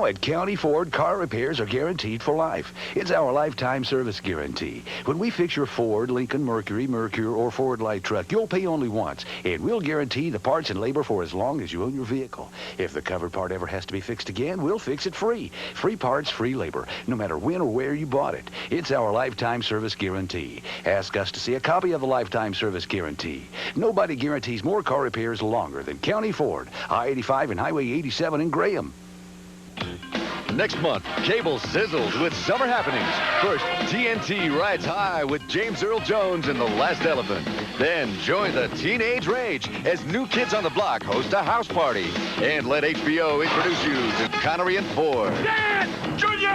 Now at County Ford, car repairs are guaranteed for life. It's our lifetime service guarantee. When we fix your Ford, Lincoln, Mercury, or Ford light truck, you'll pay only once, and we'll guarantee the parts and labor for as long as you own your vehicle. If the covered part ever has to be fixed again, we'll fix it free. Free parts, free labor, no matter when or where you bought it. It's our lifetime service guarantee. Ask us to see a copy of the lifetime service guarantee. Nobody guarantees more car repairs longer than County Ford, I-85 and Highway 87 in Graham. Next month, cable sizzles with summer happenings. First, TNT rides high with James Earl Jones and the Last Elephant. Then join the teenage rage as New Kids on the Block host a house party. And let HBO introduce you to Connery and Ford. Dad! Junior!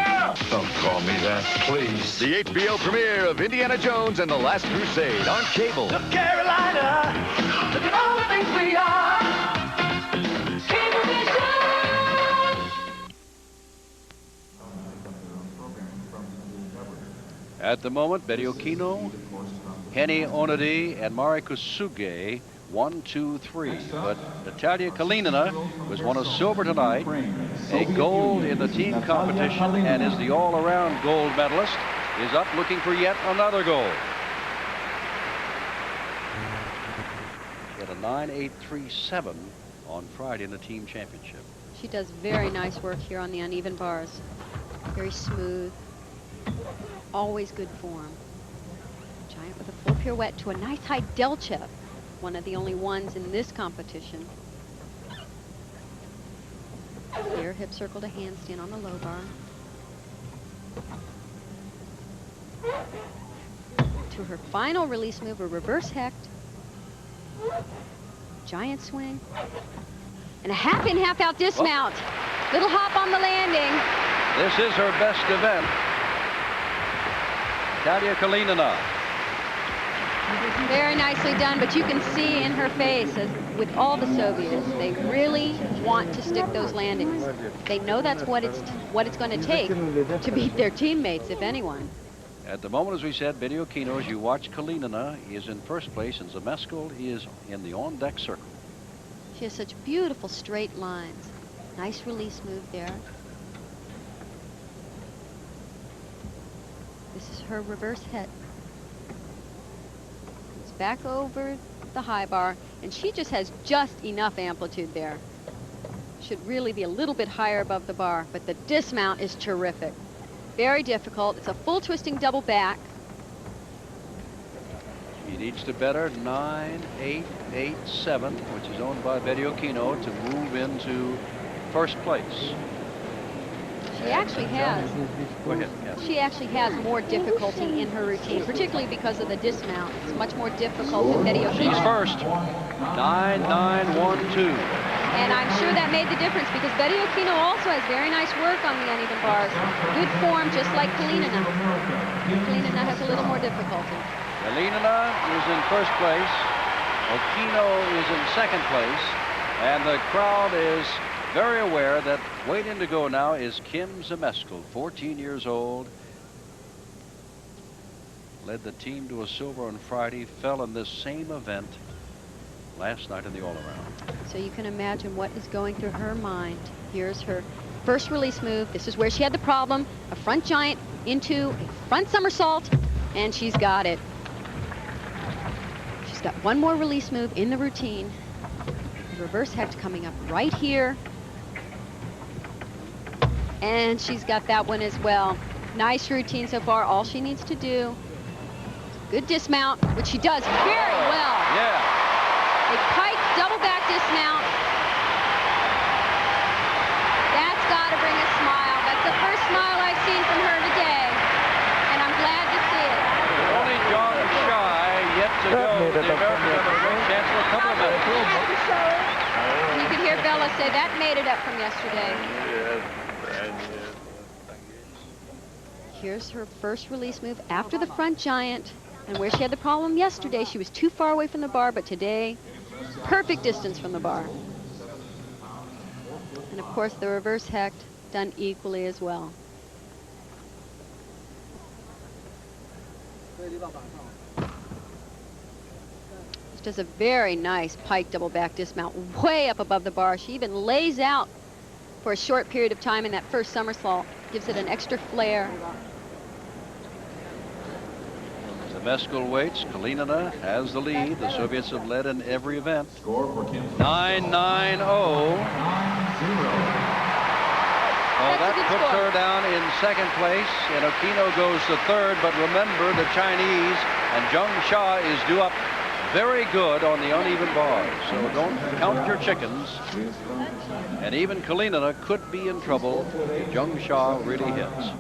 Don't call me that, please. The HBO premiere of Indiana Jones and the Last Crusade on cable. Look, Carolina! Look at all the things we are! At the moment, Betty Okino, Henny Onodi, and Mari Kusuge, 1, 2, 3. But Natalia Kalinina was won a silver tonight, a gold in the team competition, and is the all-around gold medalist, is up looking for yet another gold. She had a 9.837 on Friday in the team championship. She does very nice work here on the uneven bars. Very smooth. Always good form. Giant with a full pirouette to a nice high delta. One of the only ones in this competition. Here, hip circle to handstand on the low bar. To her final release move, a reverse hecht. Giant swing. And a half in, half out dismount. Little hop on the landing. This is her best event. Natalia Kalinina. Very nicely done, but you can see in her face, as with all the Soviets, they really want to stick those landings. They know that's what it's going to take to beat their teammates, if anyone. At the moment, as we said, Betty Okino, as you watch, Kalinina is in first place, and Zemeskal is in the on-deck circle. She has such beautiful straight lines. Nice release move there. This is her reverse hit. It's back over the high bar, and she just has just enough amplitude there. Should really be a little bit higher above the bar, but the dismount is terrific. Very difficult. It's a full twisting double back. She needs to better 9.887, which is owned by Betty Okino, to move into first place. She actually has. Go ahead, yes. She actually has more difficulty in her routine, particularly because of the dismount. It's much more difficult than Betty Okino. She's first. 9.912. And I'm sure that made the difference because Betty Okino also has very nice work on the uneven bars. Good form, just like Kalinina. Kalinina has a little more difficulty. Kalinina is in first place. Okino is in second place. And the crowd is very aware that waiting to go now is Kim Zemeskal, 14 years old. Led the team to a silver on Friday, fell in this same event last night in the all-around. So you can imagine what is going through her mind. Here's her first release move. This is where she had the problem. A front giant into a front somersault, and she's got it. She's got one more release move in the routine. The reverse hecht coming up right here. And she's got that one as well. Nice routine so far. All she needs to do, good dismount, which she does very well. Yeah. A pike double back dismount. That's got to bring a smile. That's the first smile I've seen from her today. And I'm glad to see it. Only John Shy yet to go. The Americans have a great chance for a couple of minutes. You could hear Bella say that made it up from yesterday. Here's her first release move after the front giant. And where she had the problem yesterday, she was too far away from the bar, but today, perfect distance from the bar. And of course, the reverse hecht done equally as well. She does a very nice pike double back dismount way up above the bar. She even lays out for a short period of time in that first somersault. Gives it an extra flair. Zmeskal waits. Kalinina has the lead. The Soviets have led in every event. 9-9-0. Oh, that puts her down in second place, and Okino goes to third. But remember, the Chinese and Zheng Sha is due up very good on the uneven bars. So don't count your chickens. And even Kalinina could be in trouble if Zheng Sha really hits.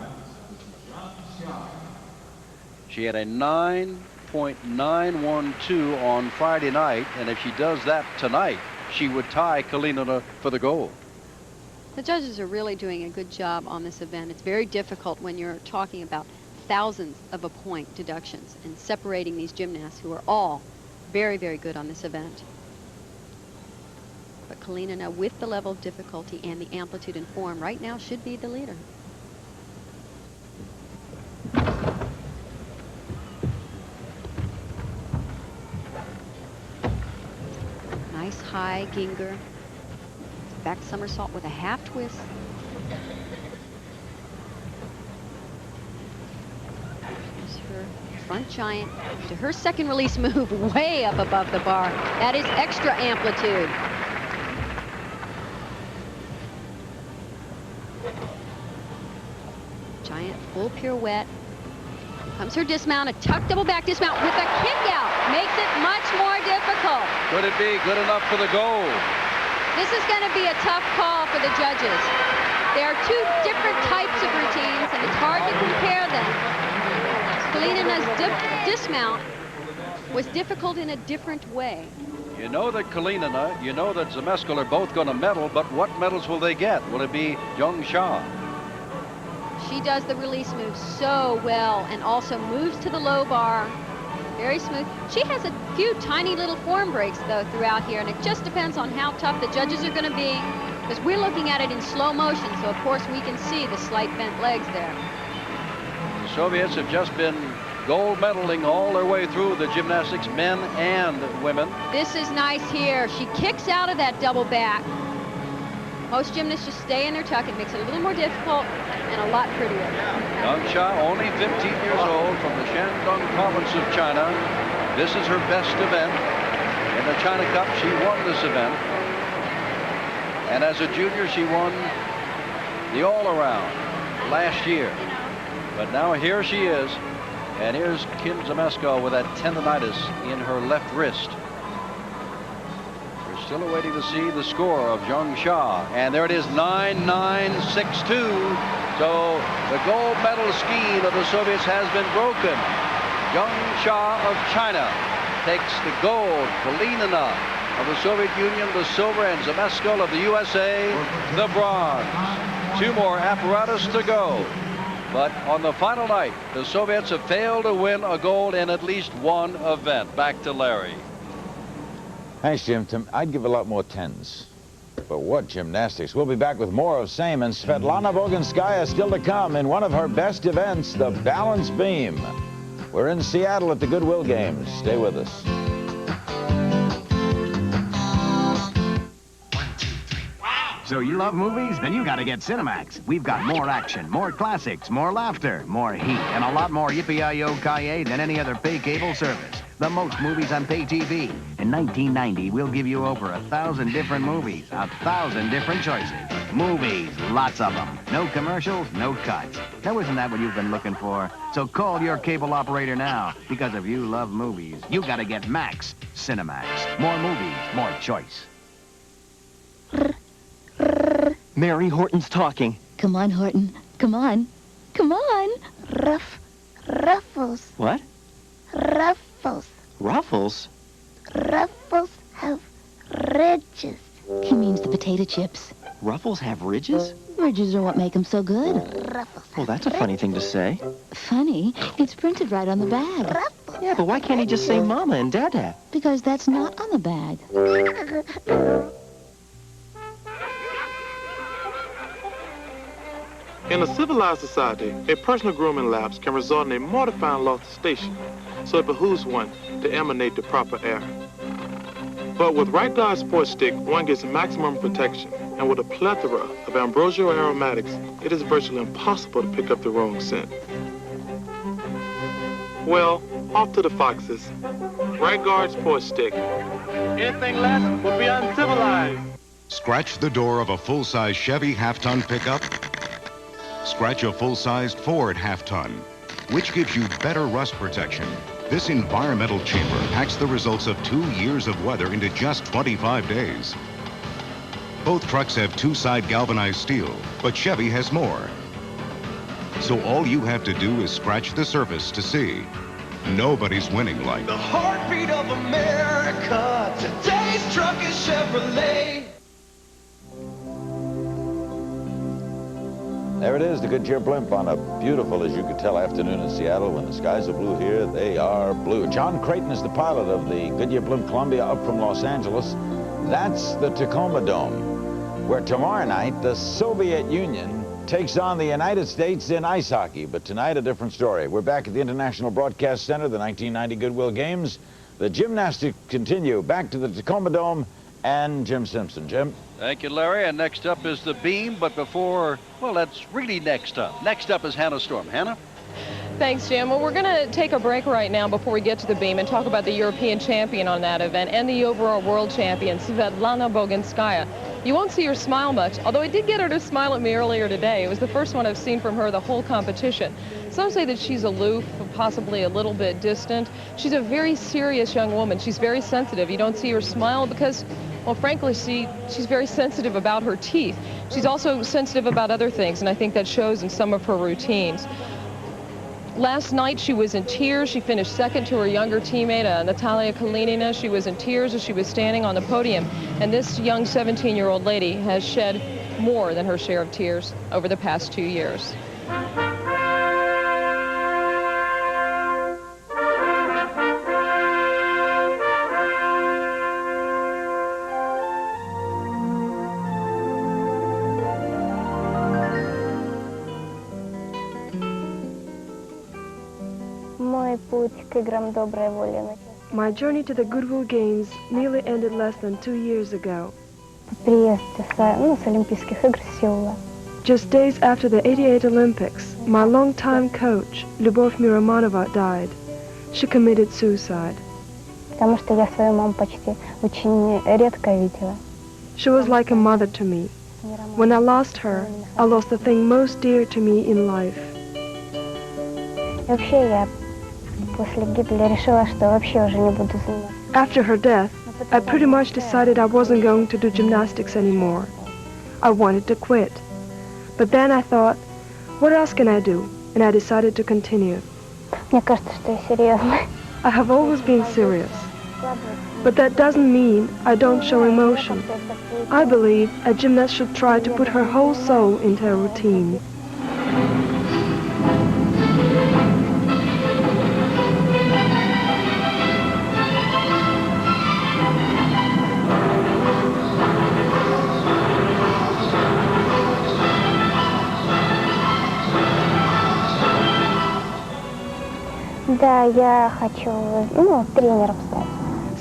She had a 9.912 on Friday night, and if she does that tonight, she would tie Kalinina for the gold. The judges are really doing a good job on this event. It's very difficult when you're talking about thousands of a point deductions and separating these gymnasts who are all very, very good on this event. But Kalinina, with the level of difficulty and the amplitude and form, right now should be the leader. Nice high Ginger. Back somersault with a half twist. Here's her front giant to her second release move way up above the bar. That is extra amplitude. Giant full pirouette. Comes her dismount, a tuck double back dismount with a kick out. Makes it much more difficult. Could it be good enough for the gold? This is going to be a tough call for the judges. There are two different types of routines, and it's hard to compare them. Kalinina's dismount was difficult in a different way. You know that Kalinina, you know that Zmeskal are both going to medal, but what medals will they get? Will it be Zheng Sha? She does the release move so well and also moves to the low bar. Very smooth. She has a few tiny little form breaks, though, throughout here, and it just depends on how tough the judges are going to be, because we're looking at it in slow motion, so, of course, we can see the slight bent legs there. The Soviets have just been gold medaling all their way through the gymnastics, men and women. This is nice here. She kicks out of that double back. Most gymnasts just stay in their tuck. It makes it a little more difficult and a lot prettier. Zheng Sha, only 15 years old, from the Shandong province of China. This is her best event. In the China Cup, she won this event. And as a junior, she won the all-around last year. But now here she is. And here's Kim Zmeskal with that tendonitis in her left wrist. We're still awaiting to see the score of Zheng Sha. And there it is, 9-9-6-2. So the gold medal scheme of the Soviets has been broken. Zheng Sha of China takes the gold. Kalinina of the Soviet Union the silver, and Zmeskal of the USA the bronze. Two more apparatus to go. But on the final night, the Soviets have failed to win a gold in at least one event. Back to Larry. Thanks, Jim. I'd give a lot more tens. But what gymnastics. We'll be back with more of same, and Svetlana Boginskaya still to come in one of her best events, the balance beam. We're in Seattle at the Goodwill Games. Stay with us. So you love movies? Then you gotta get Cinemax. We've got more action, more classics, more laughter, more heat, and a lot more yippee-yi-yo-ki-yay than any other pay cable service. The most movies on pay TV. In 1990, we'll give you over 1,000 different movies, 1,000 different choices. Movies, lots of them. No commercials, no cuts. Now, isn't that what you've been looking for? So call your cable operator now, because if you love movies, you gotta get Max Cinemax. More movies, more choice. Mary Horton's talking. Come on, Horton. Come on. Come on. Ruffles. What? Ruffles. Ruffles? Ruffles have ridges. He means the potato chips. Ruffles have ridges? Ridges are what make them so good. Ruffles. Well, that's a funny thing to say. Funny? It's printed right on the bag. Ruffles. Yeah, but why can't he just say Mama and Dada? Because that's not on the bag. In a civilized society, a personal grooming lapse can result in a mortifying loss of station, so it behooves one to emanate the proper air. But with Right Guard Sports Stick, one gets maximum protection And with a plethora of ambrosial aromatics, it is virtually impossible to pick up the wrong scent. Well, off to the foxes. Right guard, sports stick. Anything less will be uncivilized. Scratch the door of a full-size Chevy half-ton pickup. Scratch a full-sized Ford half-ton. Which gives you better rust protection? This environmental chamber packs the results of 2 years of weather into just 25 days. Both trucks have two-side galvanized steel, but Chevy has more. So all you have to do is scratch the surface to see. Nobody's winning like The heartbeat of America. Today's truck is Chevrolet. There it is, the Goodyear blimp on a beautiful, as you could tell, afternoon in Seattle. When the skies are blue here, they are blue. John Creighton is the pilot of the Goodyear blimp Columbia up from Los Angeles. That's the Tacoma Dome, where tomorrow night the Soviet Union takes on the United States in ice hockey. But tonight, a different story. We're back at the International Broadcast Center, the 1990 Goodwill Games. The gymnastics continue. Back to the Tacoma Dome and Jim Simpson. Jim? Thank you, Larry. And next up is the beam, but before, well, that's really next up. Next up is Hannah Storm. Hannah? Thanks, Jim. Well, we're going to take a break right now before we get to the beam and talk about the European champion on that event and the overall world champion, Svetlana Boginskaya. You won't see her smile much, although I did get her to smile at me earlier today. It was the first one I've seen from her the whole competition. Some say that she's aloof, possibly a little bit distant. She's a very serious young woman. She's very sensitive. You don't see her smile because, well, frankly, she's very sensitive about her teeth. She's also sensitive about other things, and I think that shows in some of her routines. Last night, she was in tears. She finished second to her younger teammate, Natalia Kalinina. She was in tears as she was standing on the podium. And this young 17-year-old lady has shed more than her share of tears over the past 2 years. My journey to the Goodwill Games nearly ended less than 2 years ago. Just days after the '88 Olympics, my longtime coach, Lyubov Miromanova, died. She committed suicide. She was like a mother to me. When I lost her, I lost the thing most dear to me in life. After her death, I pretty much decided I wasn't going to do gymnastics anymore. I wanted to quit. But then I thought, what else can I do? And I decided to continue. I have always been serious. But that doesn't mean I don't show emotion. I believe a gymnast should try to put her whole soul into a routine.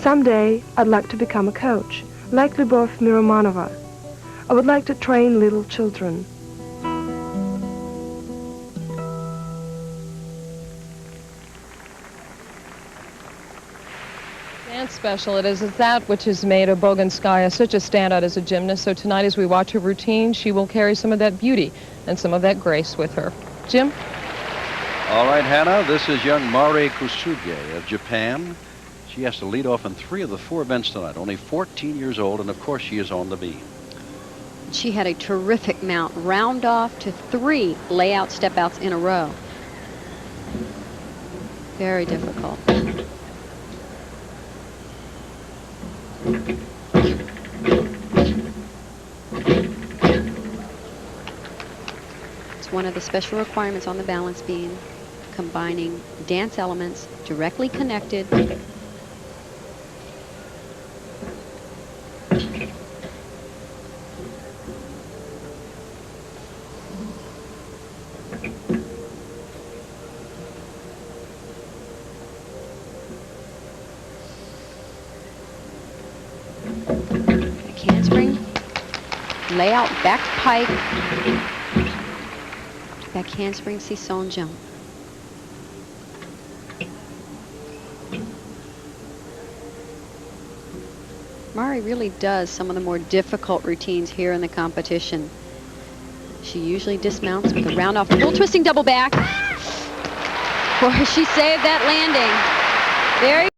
Someday, I'd like to become a coach, like Lyubov Miromanova. I would like to train little children. Dance special it is that which has made Boginskaya such a standout as a gymnast. So tonight, as we watch her routine, she will carry some of that beauty and some of that grace with her. Jim? All right, Hannah, this is young Mari Kusuge of Japan. She has to lead off in 3 of the 4 events tonight, only 14 years old, and of course she is on the beam. She had a terrific mount, round off to 3 layout step outs in a row. Very difficult. It's one of the special requirements on the balance beam, combining dance elements directly connected layout back pike. Back handspring Sisson jump. Mari really does some of the more difficult routines here in the competition. She usually dismounts with a round off full twisting double back. Boy, she saved that landing. There